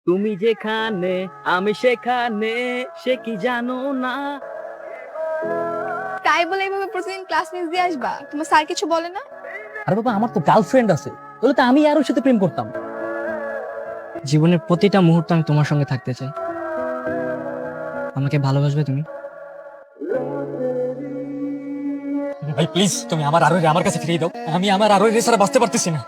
তুমি যেখানে আমি সেখানে, সে কি জানো না। তাই বলে এইভাবে প্রতিদিন ক্লাস মিস দিয়ে আসবা? তোমার স্যার কিছু বলে না? আরে বাবা, আমার তো গার্লফ্রেন্ড আছে, তাহলে তো আমি আর ওর সাথে প্রেম করতাম। জীবনের প্রতিটা মুহূর্ত আমি তোমার সঙ্গে থাকতে চাই। আমাকে ভালোবাসবে তুমি? ভাই প্লিজ তুমি আমার আরোহী আমার কাছে ফিরিয়ে দাও। আমি আমার আরোহী ছাড়া বাঁচতে পারতেছি না।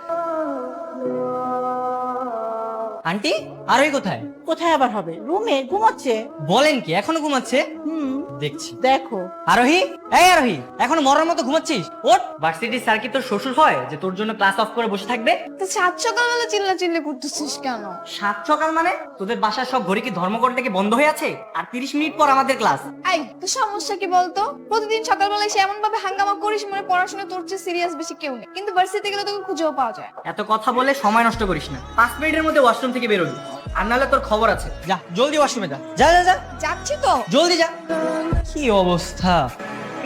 আন্টি, আরোহী কোথায়? কোথায় আবার হবে? রুমে ঘুমাচ্ছে। বলেন কি, এখনো ঘুমাচ্ছে? হুম, দেখছি। দেখো। আরোহী, এই আরোহী, এখনো মরার মতো ঘুমাচ্ছিস? ওঠ। ভার্সিটির স্যার কি তোর শ্বশুর হয় যে তোর জন্য ক্লাস অফ করে বসে থাকবে? তো সাত সকালবেলা চিল্লা করতেছিস কেন? সাত সকাল মানে তোদের বাসার সব ঘড়ি কি ধর্মঘট থেকে বন্ধ হয়ে আছে? আর 30 মিনিট পর আমাদের ক্লাস। এই তো সমস্যা কি বলতো? প্রতিদিন সকালবেলা এসে এমন ভাবে হাঙ্গামা করিস মনে হয় পড়াশোনা তোর চেয়ে সিরিয়াস বেশি কেউ নেই, কিন্তু ভার্সিটিতে গেলে তোকে খুঁজেও পাওয়া যায়। এত কথা বলে সময় নষ্ট করিস না। 5 মিনিটের মধ্যে ওয়াশরুম থেকে বেরোবি, আর নাহলে তোর খবর আছে। যা জলদি ওয়াশরুমে যা, যা যা যা, যাচ্ছি তো। জলদি যা। কি অবস্থা!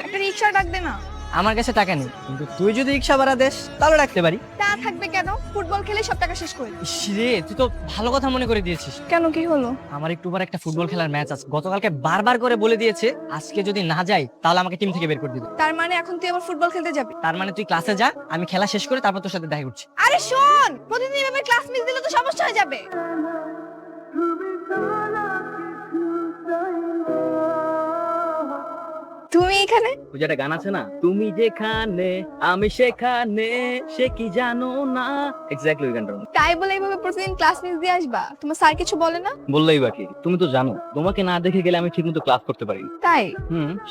একটা রিক্সা ডাক দে না। আমার কাছে টাকা নেই, কিন্তু তুই যদি রিক্সা ভাড়া দেস তাহলে রাখতে পারি। তা থাকবে কেন? ফুটবল খেলে সব টাকা শেষ করে দিই। ইস রে, তুই তো ভালো কথা মনে করে দিয়েছিস। কেন, কি হলো? আমার একটু পর একটা ফুটবল খেলার ম্যাচ আছে। গতকালকে বারবার করে বলে দিয়েছে আজকে যদি না যাই তাহলে আমাকে টিম থেকে বের করে দিবে। তার মানে এখন তুই আবার ফুটবল খেলতে যাবি? তার মানে তুই ক্লাসে যা, আমি খেলা শেষ করে তারপর তোর সাথে দেখা করছি। আরে শোন, প্রতিদিন এভাবে ক্লাস মিস দিলে তো সমস্যা হয়ে যাবে। তুমি এখানে? ওই যে একটা গান আছে না, তুমি যেখানে আমি সেখানে, সে কি জানো না। এক্স্যাক্টলি ওই গানটা। তাই বলে এইভাবে প্রতিদিন ক্লাস মিস দিয়ে আসবা? তোমার স্যার কিছু বলে না? বললেই বাকি, তুমি তো জানো তোমাকে না দেখে গেলে আমি ঠিকমতো ক্লাস করতে পারি না। তাই?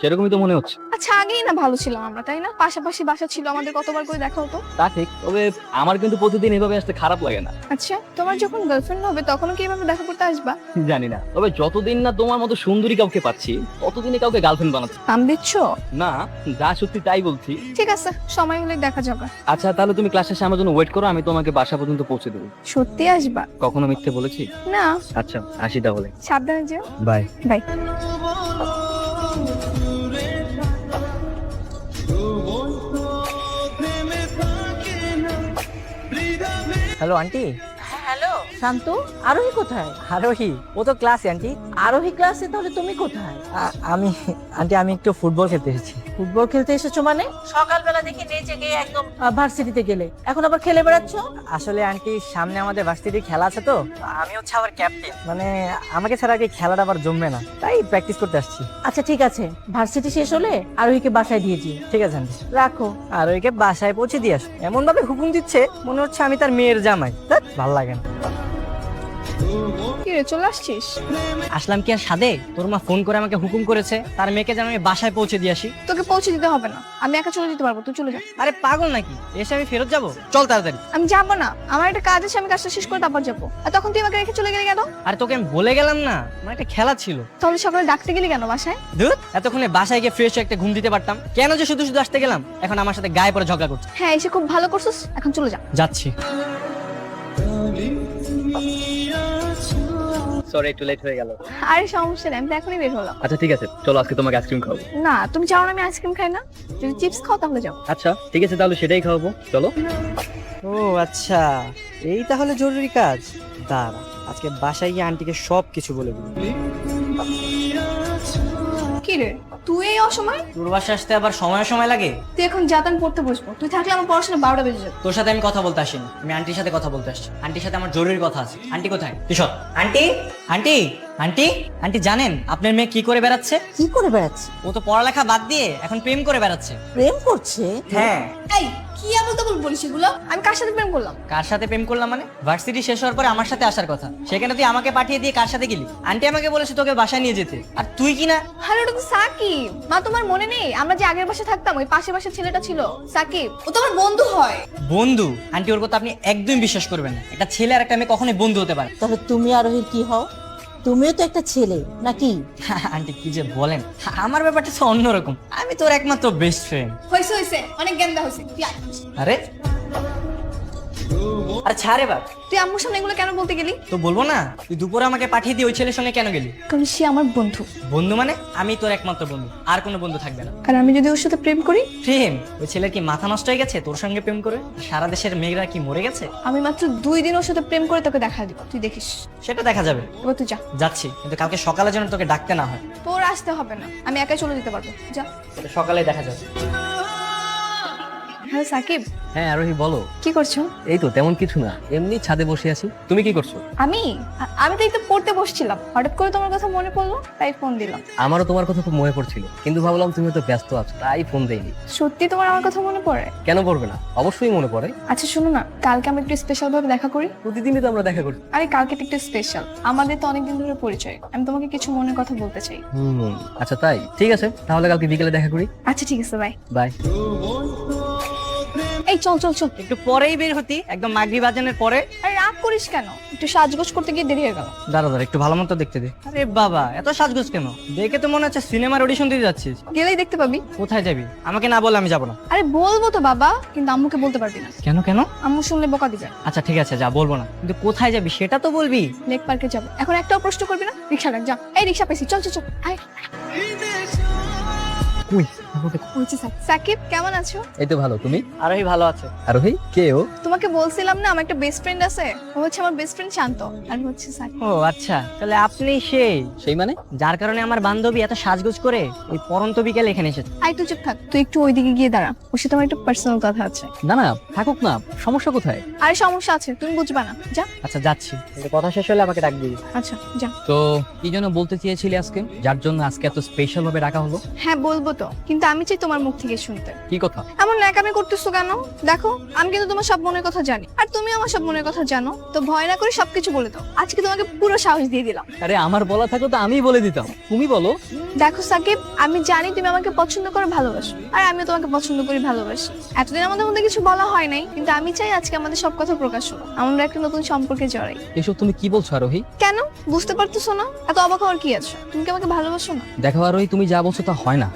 সেরকমই তো মনে হচ্ছে। আচ্ছা, আগেই না ভালো ছিলাম আমরা, তাই না? পাশাপাশি বাসা ছিল আমাদের, কতবার করে দেখা হতো। তা ঠিক, তবে আমার কিন্তু প্রতিদিন এভাবে আসতে খারাপ লাগে না। আচ্ছা, তোমার যখন গার্লফ্রেন্ড হবে তখনও কি এভাবে দেখা করতে আসবা? জানি না, তবে যতদিন না তোমার মতো সুন্দরী কাউকে পাচ্ছি ততদিনই কাউকে গার্লফ্রেন্ড বানাচ্ছি নাম দিচ্ছ? না, যা সত্যি তাই বলছি। ঠিক আছে, সময় হলে দেখা যাবে। আচ্ছা, তাহলে তুমি ক্লাস শেষে আমার জন্য ওয়েট করো, আমি তোমাকে বাসা পর্যন্ত পৌঁছে দেবো। সত্যি আসবা? কখনো মিথ্যে বলেছি? না। আচ্ছা, আসি তাহলে। সাবধানে যেও। Bye. Bye. Hello aunty. Hello Shanto, Arohi কোথায়? আরোহী, ও তো ক্লাসে আন্টি। আরোহী ক্লাসে, তাহলে তুমি কোথায়? আমি আন্টি, আমি একটু ফুটবল খেলতে এসেছি। ফুটবল খেলতে এসেছো মানে? সকালবেলা দেখি নেচে গিয়ে একদম ভার্সিটিতে গেলে, এখন আবার খেলে বেড়াচ্ছ? আসলে আন্টি, সামনে আমাদের ভার্সিটির খেলা আছে তো, আমি হচ্ছে আবার ক্যাপ্টেন। মানে আমাকে ছাড়া কি খেলাটা আবার জমবে না, তাই প্র্যাকটিস করতে আসছি। আচ্ছা ঠিক আছে, ভার্সিটি শেষ হলে আরোহীকে বাসায় দিয়েছি। ঠিক আছে আন্টি। রাখো। আর ওইকে বাসায় পৌঁছে দিয়ে আসো। এমন ভাবে হুকুম দিচ্ছে মনে হচ্ছে আমি তার মেয়ের জামাই। ধ্যাৎ, ভাল লাগে না। কি রে, চলে আসছিস? আসলাম কি আর সাদে? তোর মা ফোন করে আমাকে হুকুম করেছে তার মেয়েকে যেন আমি বাসায় পৌঁছে দিয়ে আসি। তোকে পৌঁছে দিতে হবে না, আমি একা চলে যেতে পারবো, তুই চলে যা। আরে পাগল নাকি? এসে আমি ফেরত যাব? চল তাড়াতাড়ি। আমি যাবো না, আমার একটা কাজ আছে, আমি কাজটা শেষ করে তারপর যাবো। আর তখন তুই আমাকে রেখে চলে গেলে কেন? আরে তোকে আমি বলে গেলাম না, আমার একটা খেলা ছিল। তাহলে সকালে ডাকতে গেলি কেন বাসায়? ধুর, এতক্ষণে বাসায় গিয়ে ফ্রেশ হয়ে একটা ঘুম দিতে পারতাম। কেন যে শুধু শুধু আসতে গেলাম? এখন আমার সাথে গায়ে পড়ে ঝগড়া করছে। হ্যাঁ, এসে খুব ভালো করছিস, এখন চলে যা। যাচ্ছি। সরি, একটু লেট হয়ে গেল। আরে সমস্যা নেই, আমি তো এখনই বের হলাম। আচ্ছা ঠিক আছে, চলো আজকে তোমাকে আইসক্রিম খাওয়াবো। না, তুমি চাও না আমি আইসক্রিম খাই না? যদি চিপস খাও তাহলে যাও। আচ্ছা ঠিক আছে, তাহলে সেটাই খাওয়াবো, চলো। ও আচ্ছা, এই তাহলে জরুরি কাজ। দাঁড়া, আজকে বাসায় গিয়ে আন্টিকে সব কিছু বলে দিবি। কি রে, তুই এই অসময়? তোর বাসায় আসতে আবার সময় সময় লাগে? তুই এখন যাতান পড়তে বসবো, তুই থাকলে আমার পড়াশোনা 12টা বেজে যাবে। তোর সাথে আমি কথা বলতে আসিনি, আমি আন্টির সাথে কথা বলতে আসছি। আন্টির সাথে আমার জরুরি কথা আছে। আন্টি কোথায়? কিশোর। আন্টি, আন্টি, আন্টি, আন্টি জানেন আপনার মেয়ে কি করে বেড়াচ্ছে? কি করে বেড়াচ্ছে? ও তো পড়ালেখা বাদ দিয়ে এখন প্রেম করে বেড়াচ্ছে। প্রেম করছে? হ্যাঁ। এই কি আমল তাবল বলিস এগুলো? আমি কার সাথে প্রেম করলাম? কার সাথে প্রেম করলাম মানে? ভার্সিটি শেষ হওয়ার পরে আমার সাথে আসার কথা, সেখানে তুই আমাকে পাঠিয়ে দিয়ে কার সাথে গেলি? আন্টি আমাকে বলেছে তোকে বাসায় নিয়ে যেতে, আর তুই কি না? আরে ওটা তো সাকিব। মা, তোমার মনে নেই আমরা যে আগের বাসায় থাকতাম, ওই পাশের বাসার ছেলেটা ছিল সাকিব, ও তো আমার বন্ধু হয়। বন্ধু? আন্টি, ওর কথা আপনি একদমই বিশ্বাস করবেন না। একটা ছেলে আর একটা মেয়ে কখনোই বন্ধু হতে পারে? তবে তুমি আরোহীর কি হও? তুমিও তো একটা ছেলে নাকি? আন্টি কি যে বলেন, আমার ব্যাপারটা তো অন্যরকম। আমি তোর একমাত্র বেস্ট ফ্রেন্ড। হয়েছে হয়েছে, অনেক জ্ঞান দেওয়া হয়েছে, তুই আয়। আরে আরে ছাড় এবার। তুই আম্মুর সামনে এগুলো কেন বলতে গেলি? তো বলবো না? তুই দুপুরে আমাকে পাঠিয়ে দিয়ে ওই ছেলের সঙ্গে কেন গেলি? কারণ সে আমার বন্ধু, বন্ধু মানে? আমি তোর একমাত্র বন্ধু, আর কোনো বন্ধু থাকবে না। আর আমি যদি ওর সাথে প্রেম করি? প্রেম? ওই ছেলের কি মাথা নষ্ট হয়ে গেছে তোর সঙ্গে প্রেম করে? সারা দেশের মেয়েরা কি মরে গেছে? আমি মাত্র 2 দিন ওর সাথে প্রেম করে তোকে দেখা দিব, তুই দেখিস। সেটা দেখা যাবে। এবার তুই যা। যাচ্ছি, কিন্তু কালকে সকালে যেন তোকে ডাকতে না হয়। তোর আসতে হবে না, আমি একাই চলে যেতে পারবো, যা। সেটা সকালে দেখা যাবে। হ্যালো সাকিব, হ্যাঁ আরোহী বলো। কি করছো? এই তো তেমন কিছু না, এমনি ছাদে বসে আছি। তুমি কি করছো? আমি তো একটু পড়তে বসছিলাম, হঠাৎ করে তোমার কথা মনে পড়লো, তাই ফোন দিলাম। আমারও তোমার কথা খুব মনে পড়ছিল, কিন্তু ভাবলাম তুমি তো ব্যস্ত আছো, তাই ফোন দেইনি। সত্যি তোমার আমার কথা মনে পড়ে? কেন পড়বে না, অবশ্যই মনে পড়ে। আচ্ছা শোনো না, কালকে আমরা একটু স্পেশাল ভাবে দেখা করি। প্রতিদিনই তো আমরা দেখা করি। আরে কালকে তো একটু স্পেশাল, আমাদের তো অনেকদিন ধরে পরিচয়, আমি তোমাকে কিছু মনের কথা বলতে চাই। আচ্ছা তাই, ঠিক আছে, তাহলে কালকে বিকেলে দেখা করি। আচ্ছা ঠিক আছে, বাই। বাই। এই চল চল চল। একটু পরেই বের হতি, একদম মাগরিব আজানের পরে। আরে রাগ করিস কেন, একটু সাজগোজ করতে গিয়ে দেরি হয়ে গেল। দাঁড়া দাঁড়া, একটু ভালো মতো দেখতে দে। আরে বাবা, এত সাজগোজ কেন? দেখে তো মনে হচ্ছে সিনেমার অডিশন দিতে যাচ্ছিস। গেলেই দেখতে পাবি। কোথায় যাবি? আমাকে না বলে আমি যাবো না। আরে বলবো তো বাবা, কিন্তু আম্মুকে বলতে পারবি না। কেন কেন? আম্মু শুনলে বোকা দিবে। আচ্ছা ঠিক আছে, যা, বলবো না, কিন্তু কোথায় যাবি সেটা তো বলবি। লেক পার্কে যাবো। এখন একটাও প্রশ্ন করবি না? রিক্সা ডাক, যা। এই রিক্সা পেয়েছি, চল চল চল, আয়। কই? বলছি সাকিব, কেমন আছো? এই তো ভালো, তুমি? আরোহী ভালো আছে। আরোহী কে ও? তোমাকে বলছিলাম না আমার একটা বেস্ট ফ্রেন্ড আছে, ও হচ্ছে আমার বেস্ট ফ্রেন্ড শান্ত, আর হচ্ছে সাকিব। ও আচ্ছা, তাহলে আপনি সেই মানে? যার কারণে আমার বান্ধবী এত সাজগোজ করে এই পরন্ত বিকেলে এখানে এসেছে। আই তুই চুপ থাক, তুই একটু ওইদিকে গিয়ে দাঁড়া, ওর সাথে আমার একটা পার্সোনাল কথা আছে। না না, থাকুক না, সমস্যা কোথায়? আরে সমস্যা আছে, তুমি বুঝবা না, যা। আচ্ছা যাচ্ছি, কিন্তু কথা শেষ হলে আমাকে ডাকবি। আচ্ছা যা। তো কি জন্য বলতে চেয়েছিলে আজকে, যার জন্য আজকে এত স্পেশাল ভাবে ডাকা হলো? হ্যাঁ বলবো তো, কিন্তু আমি চাই তোমার মুখ থেকে শুনতে। কি কথা? এমন ন্যাকামি করতেছো কেন? দেখো আমি কিন্তু তোমার সব মনের কথা জানি, আর তুমি আমার সব মনের কথা জানো, তো ভয় না করে সবকিছু বলে দাও। আজকে তোমাকে পুরো সাহস দিয়ে দিলাম। আরে আমার বলা থাকলে তো আমিই বলে দিতাম, তুমি বলো। দেখো সাকিব, আমি জানি তুমি আমাকে পছন্দ করো, ভালোবাসো, আর আমিও তোমাকে পছন্দ করি, ভালোবাসি। এতদিন আমাদের মধ্যে কিছু বলা হয় নাই, কিন্তু আমি চাই আজকে আমাদের সব কথা প্রকাশ হোক, আমরা একটা নতুন সম্পর্কে জড়াই। এসব তুমি কি বলছো আরোহী? কেন বুঝতে পারতেছো না? এত অবাক হওয়ার কি আছে? তুমি কি আমাকে ভালোবাসো না? দেখো আরোহী, তুমি যা বলছো তা হয় না।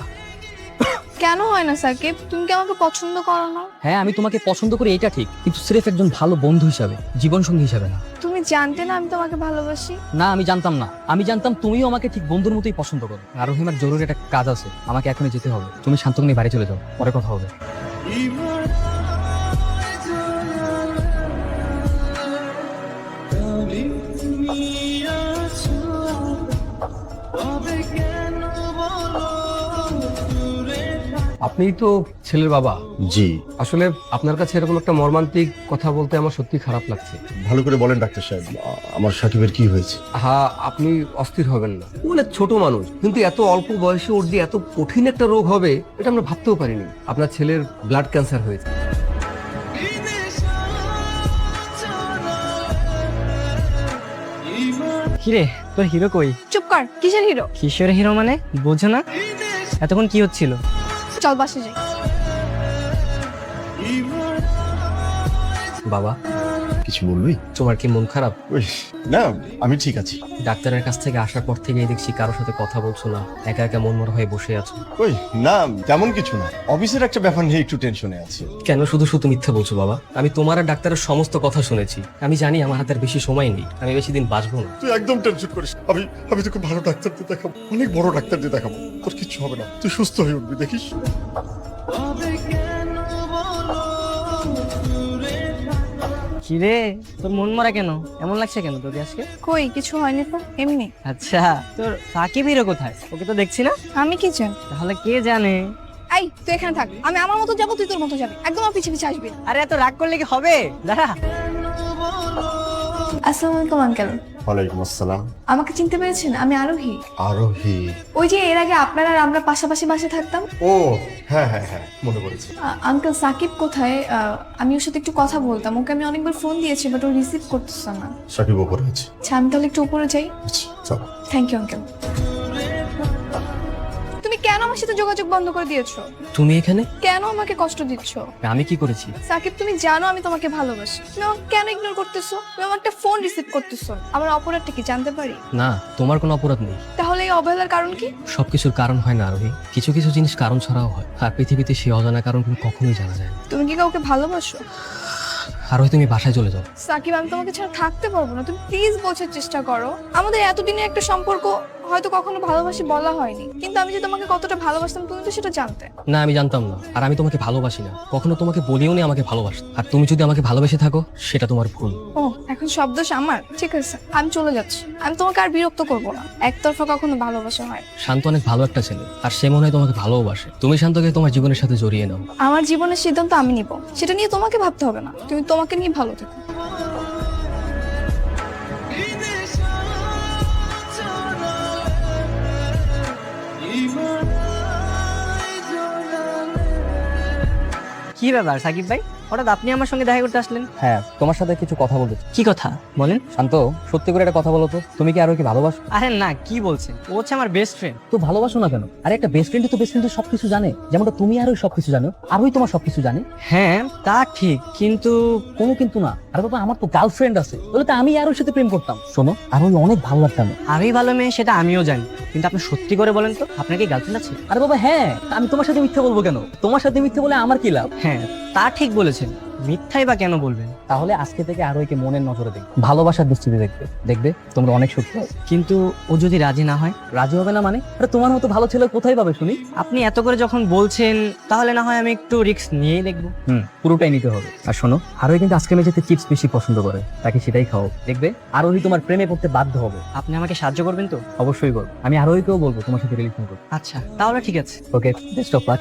কেন হয় না সাকিব? তুমি কি আমাকে পছন্দ করো না? হ্যাঁ আমি তোমাকে পছন্দ করি, এটা ঠিক, কিন্তু সিরেফ একজন ভালো বন্ধু হিসাবে, জীবন সঙ্গী হিসাবে না। তুমি জানতে না আমি তোমাকে ভালোবাসি? না আমি জানতাম না, আমি জানতাম তুমিও আমাকে ঠিক বন্ধুর মতোই পছন্দ করো। আরোহী আমার জরুরি একটা কাজ আছে, আমাকে এখনই যেতে হবে, তুমি শান্তকে নিয়ে বাড়ি চলে যাও, পরে কথা হবে। আপনি তো ছেলের বাবা। জি। আসলে আপনার কাছে এরকম একটা মর্মান্তিক কথা বলতে আমার সত্যি খারাপ লাগছে। ভালো করে বলেন ডাক্তার সাহেব, আমার সাকিবের কি হয়েছে? হ্যাঁ, আপনি অস্থির হবেন না, ও অনেক ছোট মানুষ, কিন্তু এত অল্প বয়সে ওর যে এত কঠিন একটা রোগ হবে এটা আমরা ভাবতেও পারিনি। আপনার ছেলের ব্লাড ক্যান্সার হয়েছে। কিরে, তোর হিরো কই? চুপ কর, কিসের হিরো? কিশোর হিরো মানে বোঝো না? এতক্ষণ কি হচ্ছিল? চল বাসে যাই। বাবা, কিছু বলবি? তোমার কি মন খারাপ? ওই না, আমি ঠিক আছি। ডাক্তারের কাছ থেকে আসার পর থেকেই দেখছি কারোর সাথে কথা বলছো না, একা একা মন মরা হয়ে বসে আছো। ওই না, তেমন কিছু না, অফিসের একটা ব্যাপার নিয়ে একটু টেনশনে আছি। কেন শুধু শুধু মিথ্যা বলছো বাবা? আমি তোমার আর ডাক্তারের সমস্ত কথা শুনেছি, আমি জানি আমার হাতের বেশি সময় নেই, আমি বেশি দিন বাঁচবো না। তুই একদম টেনশন করিস না। আমি তোকে ভালো ডাক্তার দিয়ে দেখাবো, অনেক বড় ডাক্তার দিয়ে দেখাবো, তোর কিচ্ছু হবে না, তুই সুস্থ হয়ে উঠবি, দেখিস। কিরে, তোর মন মরা কেন? এমন লাগছে কেন তোকে আজকে? কই কিছু হয়নি তো, এমনি। আচ্ছা, তোর সাকিব হিরো কোথায়? ওকে তো দেখছি না। আমি কি জানি? তাহলে কে জানে? এই তুই এখানে থাক, আমি আমার মতো যাবো, তুই তোর মতো যাবি, একদম আমার পিছে পিছে আসবি না। আরে এত রাগ করলে কি হবে? দাঁড়া। আসসালামু আলাইকুম আঙ্কেল। ওয়ালাইকুম আসসালাম। আমাকে চিনতে পেরেছেন? আমি আরোহী। আরোহী? ওই যে এর আগে আপনার আর আমরা পাশাপাশি বাসে থাকতাম। ও হ্যাঁ হ্যাঁ হ্যাঁ, মনে পড়েছে। আঙ্কেল সাকিব কোথায়? আমি ওর সাথে একটু কথা বলতাম, ওকে আমি অনেকবার ফোন দিয়েছি বাট ও রিসিভ করতেছে না। সাকিব ওপরে আছে। আচ্ছা আমি তাহলে একটু উপরে যাই। আচ্ছা, চলো। Thank you uncle. তুমি কেন আমার সাথে যোগাযোগ বন্ধ করে দিয়েছো? তুমি এখানে? কেন আমাকে কষ্ট দিচ্ছ? আমি কি করেছি? সাকিব তুমি জানো আমি তোমাকে ভালোবাসি, তুমি আমাকে কেন ইগনোর করতেছো? তুমি আমার একটা ফোন রিসিভ করতেছো, আমার অপরাধটা কি জানতে পারি? না, তোমার কোনো অপরাধ নেই। তাহলে এই অবহেলার কারণ কি? সবকিছুর কারণ হয় না আরোহী, কিছু কিছু জিনিস কারণ ছাড়াও হয়, আর পৃথিবীতে সেই অজানা কারণগুলো কখনোই জানা যায় না। তুমি কি কাউকে ভালোবাসো? আরোহী তুমি বাসায় চলে যাও। সাকিব, আমি তোমাকে ছাড়া থাকতে পারবো না। তুমি প্লিজ বোঝার চেষ্টা করো। আমাদের এতদিনের একটা সম্পর্ক হয়তো কখনো ভালোবাসি বলা হয়নি, কিন্তু আমি যে তোমাকে কতটা ভালোবাসতাম তুমি তো সেটা জানতে। না, আমি জানতাম না, আর আমি তোমাকে ভালোবাসি না, কখনো তোমাকে বলিও নি আমাকে ভালোবাসতে। আর তুমি যদি আমাকে ভালোবেসে থাকো সেটা তোমার ভুল। ও, এখন সব দোষ আমার? ঠিক আছে, আমি চলে যাচ্ছি। আমি তোমাকে আর বিরক্ত করবো না। একতরফা কখনো ভালোবাসা হয়। শান্ত অনেক ভালো একটা ছেলে, আর সে মনে হয় তোমাকে ভালোবাসে। তুমি শান্তকে তোমার জীবনের সাথে জড়িয়ে নাও। আমার জীবনের সিদ্ধান্ত আমি নিব, সেটা নিয়ে তোমাকে ভাবতে হবে না। তুমি তোমাকে নিয়ে ভালো থেকো। কি ব্যাপার সাকিব ভাই, হঠাৎ আপনি আমার সঙ্গে দেখা করতে আসলেন? হ্যাঁ, তোমার সাথে কিছু কথা বলতে চাই। কি কথা বলেন? শান্ত, সত্যি করে একটা কথা বলো তো, তুমি কি আরোহীকে ভালোবাসো? আরে না, কি বলছেন? ও হচ্ছে আমার বেস্ট ফ্রেন্ড। তো ভালোবাসো না কেন? আরে একটা বেস্ট ফ্রেন্ড তো বেস্ট ফ্রেন্ড সবকিছু জানে, যেমনটা তুমি আরোহী সবকিছু জানো, আরোহী তোমার সবকিছু জানে। হ্যাঁ তা ঠিক, কিন্তু কোনো কিন্তু না। আরে বাবা, আমার তো গার্লফ্রেন্ড আছে, বলে তো আমি আরোহীর সাথে প্রেম করতাম। শোনো, আরোহী অনেক ভালো লাগতাম। আমি ভালো মেয়ে সেটা আমিও জানি, কিন্তু আপনি সত্যি করে বলেন তো, আপনার কি গার্লফ্রেন্ড আছে? আরে বাবা হ্যাঁ, আমি তোমার সাথে মিথ্যা বলবো কেন? তোমার সাথে মিথ্যা বলে আমার কি লাভ? হ্যাঁ তা ঠিক বলেছেন, মিথ্যাই বা কেন বলবেন? তাহলে আজকে থেকে আরোহীকে মনের নজরে দেখবে, ভালোবাসার দৃষ্টিতে দেখবে, দেখবে তোমরা অনেক সুখী হবে। কিন্তু ও যদি রাজি না হয়? রাজি হবে না মানে? আরে তোমার মতো ভালো ছেলে কোথায় পাবে শুনি? আপনি এত করে যখন বলছেন, তাহলে না হয় আমি একটু রিস্ক নিয়েই দেখবো। পুরোটাই নিতে হবে। আর শোনো, আরোহী কিন্তু আজকে মেঝেতে চিপস বেশি পছন্দ করে, তাকে সেটাই খাও, দেখবে আরোহী তোমার প্রেমে পড়তে বাধ্য হবে। আপনি আমাকে সাহায্য করবেন তো? অবশ্যই করবো, আমি আরোহীকেও বলবো তোমার সাথে রিলেশন করতে। আচ্ছা তাহলে ঠিক আছে। ওকে, বেস্ট অফ লাক।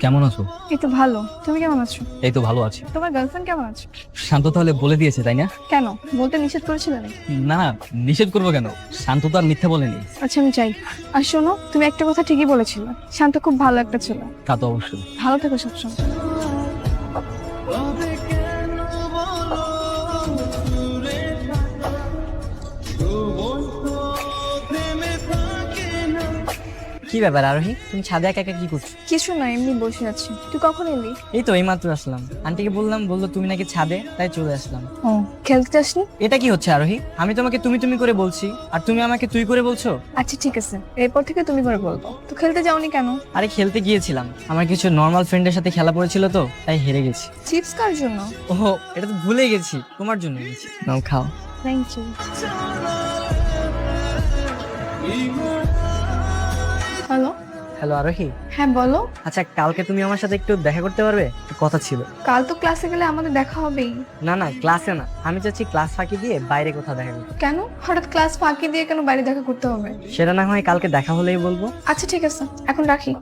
কেমন আছো? এই তো ভালো। তুমি কেমন আছো? এই তো ভালো আছি। তোমার গার্লফ্রেন্ড কেমন আছে? শান্ত তাহলে বলে দিয়েছে তাই না? কেন, বলতে নিষেধ করেছিলে নাকি? না, নিষেধ করবো কেন? শান্ত তো আর মিথ্যা বলেনি। আচ্ছা আমি চাই। আর শোনো, তুমি একটা কথা ঠিকই বলেছিলে, শান্ত খুব ভালো একটা ছেলে। তা তো অবশ্যই। ভালো থেকো সবসময়। কি ব্যাপার আরোহী, তুমি ছাদে একা একা কি করছো? কিছু না, এমনি বসে আছি। তুই কখন এলি? এই তো এইমাত্র আসলাম। আন্টিকে বললাম, বললো তুমি নাকি ছাদে, তাই চলে আসলাম। ও, খেলতে যাসনি? এটা কি হচ্ছে আরোহী? আমি তোমাকে তুমি তুমি করে বলছি, আর তুমি আমাকে তুই করে বলছো। আচ্ছা ঠিক আছে, এরপর থেকে তুমি করে বলবো। তো খেলতে যাওনি কেন? আরে খেলতে গিয়েছিলাম, আমার কিছু নর্মাল ফ্রেন্ডের সাথে খেলা পড়েছিল তো, তাই হেরে গেছি। চিপস কার জন্য? ওহো, এটা তো ভুলে গেছি, তোমার জন্য গেছি। নাও খাও। Thank you. হ্যালো। হ্যালো আরোহী। হ্যাঁ বলো। আচ্ছা কালকে তুমি আমার সাথে একটু দেখা করতে পারবে? কথা ছিল। কাল তো ক্লাসে গেলে আমাদের দেখা হবেই। না না, ক্লাসে না, আমি চাচ্ছি ক্লাস ফাঁকি দিয়ে বাইরে কোথাও দেখা করতে। কেন হঠাৎ ক্লাস ফাঁকি দিয়ে কেন বাইরে দেখা করতে হবে? সেটা না হয় কালকে দেখা হলেই বলবো। আচ্ছা ঠিক আছে, এখন রাখি।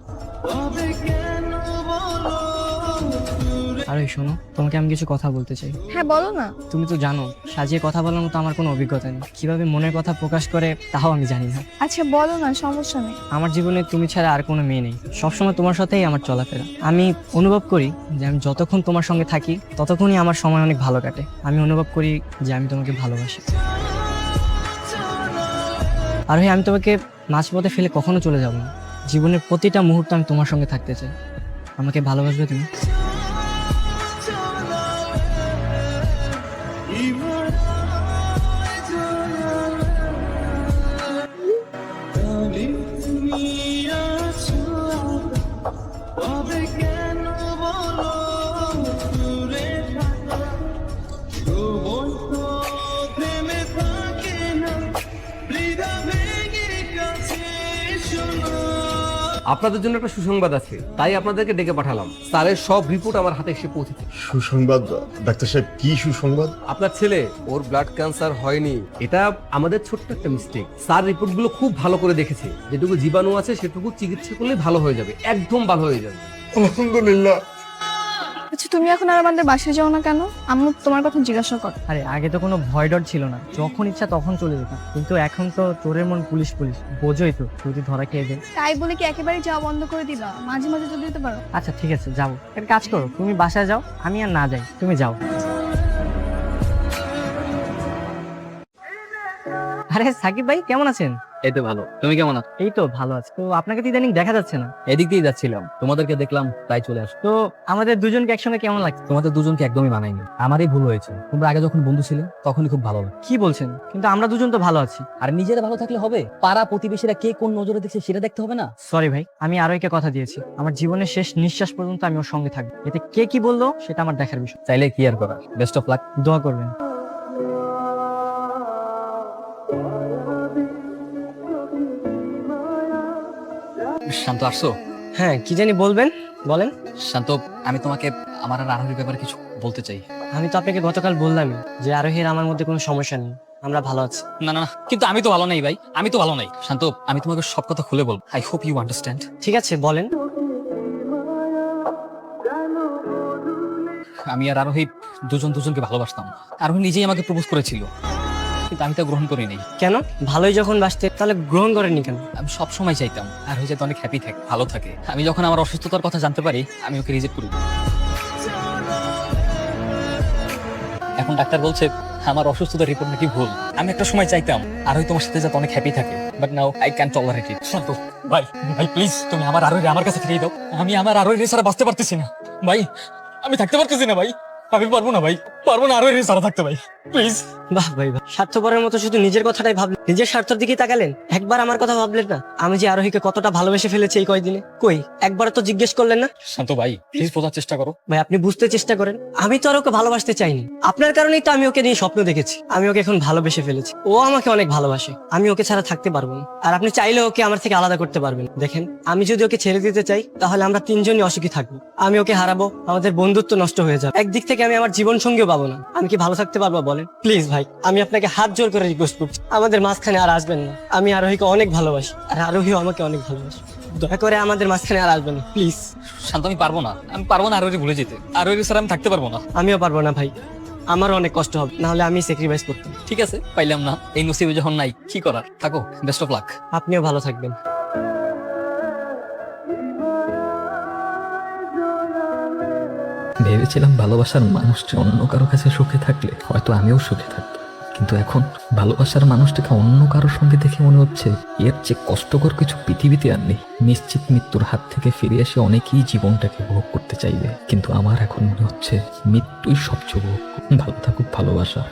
আরে শোনো, তোমাকে আমি কিছু কথা বলতে চাই। হ্যাঁ বলো না। তুমি তো জানো, সাজিয়ে কথা বলার মতো আমার কোনো অভিজ্ঞতা নেই। কিভাবে মনের কথা প্রকাশ করে তাও আমি জানি না। আচ্ছা বলো না, সমস্যা নেই। আমার জীবনে তুমি ছাড়া আর কোনো মেয়ে নেই, সবসময় তোমার সাথেই আমার চলাফেরা। আমি অনুভব করি যে আমি যতক্ষণ তোমার সঙ্গে থাকি ততক্ষণই আমার সময় অনেক ভালো কাটে। আমি অনুভব করি যে আমি তোমাকে ভালোবাসি। আর আমি তোমাকে মাঝপথে ফেলে কখনো চলে যাব না। জীবনের প্রতিটা মুহূর্ত আমি তোমার সঙ্গে থাকতে চাই। আমাকে ভালোবাসবে তুমি? আপনাদের জন্য একটা সুসংবাদ আছে, তাই আপনাদেরকে ডেকে পাঠালাম। স্যারের সব রিপোর্ট আমার হাতে এসে পৌঁছেছে। সুসংবাদ? ডাক্তার সাহেব কি সুসংবাদ? আপনার ছেলে, ওর ব্লাড ক্যান্সার হয়নি। এটা আমাদের ছোট্ট একটা মিস্টেক। স্যার রিপোর্টগুলো খুব ভালো করে দেখেছে, যেটুকু জীবাণু আছে সেটুকু চিকিৎসা করলে ভালো হয়ে যাবে, একদম ভালো হয়ে যাবে। আলহামদুলিল্লাহ। আচ্ছা তুমি এখন আর আমাদের বাসায় যাও না কেন? আমি তোমার কথা জিজ্ঞাসা কর। আরে আগে তো কোনো ভয় ডর ছিল না, যখন ইচ্ছা তখন চলে যেতাম। কিন্তু এখন তো চোরের মন পুলিশ পুলিশ, বোঝোই তো, যদি ধরা খেয়ে যায়। তাই বলে কি একেবারে যাওয়া বন্ধ করে দিবা? মাঝে মাঝে তো দিতে পারো। আচ্ছা ঠিক আছে, যাবো। একটা কাজ করো, তুমি বাসায় যাও, আমি আর না যাই, তুমি যাও। আরে সাকিব ভাই কেমন আছেন? এই তো ভালো, তুমি কেমন আছো? এই তো ভালো আছে। তো আপনাকে তো ইদানিং দেখা যাচ্ছে না। এদিক দিয়ে যাচ্ছিলাম, তোমাদেরকে দেখলাম তাই চলে আসো। তো আমাদের দুজনকে একসঙ্গে কেমন লাগছে? তোমাদের দুজনকে একদমই মানায়নি, আমারই ভুল হয়েছে। তোমরা আগে যখন বন্ধু ছিলে তখনই খুব ভালো লাগতো। কি বলছেন? কিন্তু আমরা দুজন তো ভালো আছি। আর নিজেরা ভালো থাকলে হবে? পাড়া প্রতিবেশীরা কে কোন নজরে দেখছে সেটা দেখতে হবে না? সরি ভাই, আমি আরোহীকে কথা দিয়েছি আমার জীবনের শেষ নিঃশ্বাস পর্যন্ত আমি ওর সঙ্গে থাকবো। এতে কে কি বললো সেটা আমার দেখার বিষয়। চাইলে কি আর করার। Best of luck. দোয়া করবেন। শান্ত, আসছো? হ্যাঁ, কি জানি বলবেন, বলেন। শান্ত, আমি তোমাকে আমার আর আরোহীর ব্যাপারে কিছু বলতে চাই। আমি তো আপনাকে গতকাল বললামই যে আরোহীর আমার মধ্যে কোনো সমস্যা নেই, আমরা ভালো আছি। না না না, কিন্তু আমি তো ভালো নাই ভাই, আমি তো ভালো নাই। শান্ত, আমি তোমাকে সব কথা খুলে বলবো। I hope you understand. ঠিক আছে, বলেন। আমি আর আরোহী দুজন দুজনকে ভালোবাসতাম। আরোহী নিজেই আমাকে প্রপোজ করেছিল, কিন্তু আমি তা গ্রহণ করিনি। কেন? ভালোই যখন বাসতে তাহলে গ্রহণ করেননি কেন? আমি সব সময় চাইতাম আরোহী যাতে অনেক হ্যাপি থাকে, ভালো থাকে। আমি যখন আমার অসুস্থতার কথা জানতে পারি আমি ওকে রিজেক্ট করি। এখন ডাক্তার বলছে আমার অসুস্থতার রিপোর্ট নাকি ভুল। আমি একটা সময় চাইতাম আরোহী তোমার সাথে যাতে অনেক হ্যাপি থাকে, but now I can tolerate it. Shanto ভাই, ভাই প্লিজ তুমি আমার আরোহীরে আমার কাছে ফিরিয়ে দাও। আমি আমার আরোহীরে ছাড়া বাঁচতে পারতেছি না ভাই, আমি থাকতে পারতেছি না ভাই, আমি পারবো না ভাই, পারবো না আরোহীরে ছাড়া থাকতে ভাই, প্লিজ। বাহ ভাই বাহ, স্বার্থপরের মতো শুধু নিজের কথাটাই ভাবলেন, নিজের স্বার্থের দিকেই তাকালেন। একবার আমার কথা ভাবলেন না? আমি যে আরোহীকে কতটা ভালোবেসে ফেলেছি এই কয়দিনে। কই একবার তো জিজ্ঞেস করলেন না? শান্ত ভাই, প্লিজ বোঝার চেষ্টা করো। ভাই আপনি বুঝতে চেষ্টা করেন, আমি তো আর ওকে ভালোবাসতে চাইনি। আপনার কারণেই তো আমি ওকে নিয়ে স্বপ্ন দেখেছি। আমি ওকে এখন ভালোবেসে ফেলেছি, ও আমাকে অনেক ভালোবাসে। আমি ওকে ছাড়া থাকতে পারবো না। আর আপনি চাইলে ওকে আমার থেকে আলাদা করতে পারবেন। দেখেন, আমি যদি ওকে ছেড়ে দিতে চাই তাহলে আমরা তিনজনই অসুখী থাকবো। আমি ওকে হারাবো, আমাদের বন্ধুত্ব নষ্ট হয়ে যাবে। একদিক থেকে আমি আমার জীবন সঙ্গীও পাবো না। আমি কি ভালো থাকতে পারবো বলেন? প্লিজ ভাই, আমি আপনাকে হাত জোর করে রিকোয়েস্ট করছি, আমাদের মাঝখানে আর আসবেন না। আমি আরোহীকে অনেক ভালোবাসি আর আরোহীও আমাকে অনেক ভালোবাসি। দয়া করে আমাদের মাঝখানে আর আসবেন না প্লিজ। শান্ত, আমি পারবো না, আমি পারবো না আরোহী ভুলে যেতে। আরোহী ছাড়া আমি থাকতে পারবো না। আমিও পারবো না ভাই, আমারও অনেক কষ্ট হবে, না হলে আমি স্যাক্রিফাইস করতাম। ঠিক আছে, পাইলাম না, এই নসিবে যখন নাই কি করার। থাকো, বেস্ট অফ লাক। আপনিও ভালো থাকবেন। ভেবেছিলাম ভালোবাসার মানুষটি অন্য কারো কাছে সুখে থাকলে হয়তো আমিও সুখে থাকতাম, কিন্তু এখন ভালোবাসার মানুষটাকে অন্য কারোর সঙ্গে দেখে মনে হচ্ছে এর চেয়ে কষ্টকর কিছু পৃথিবীতে আর নেই। নিশ্চিত মৃত্যুর হাত থেকে ফিরে এসে অনেকেই জীবনটাকে উপভোগ করতে চাইবে, কিন্তু আমার এখন মনে হচ্ছে মৃত্যুই সবচেয়ে উপভোগ। ভালো থাকুক ভালোবাসা।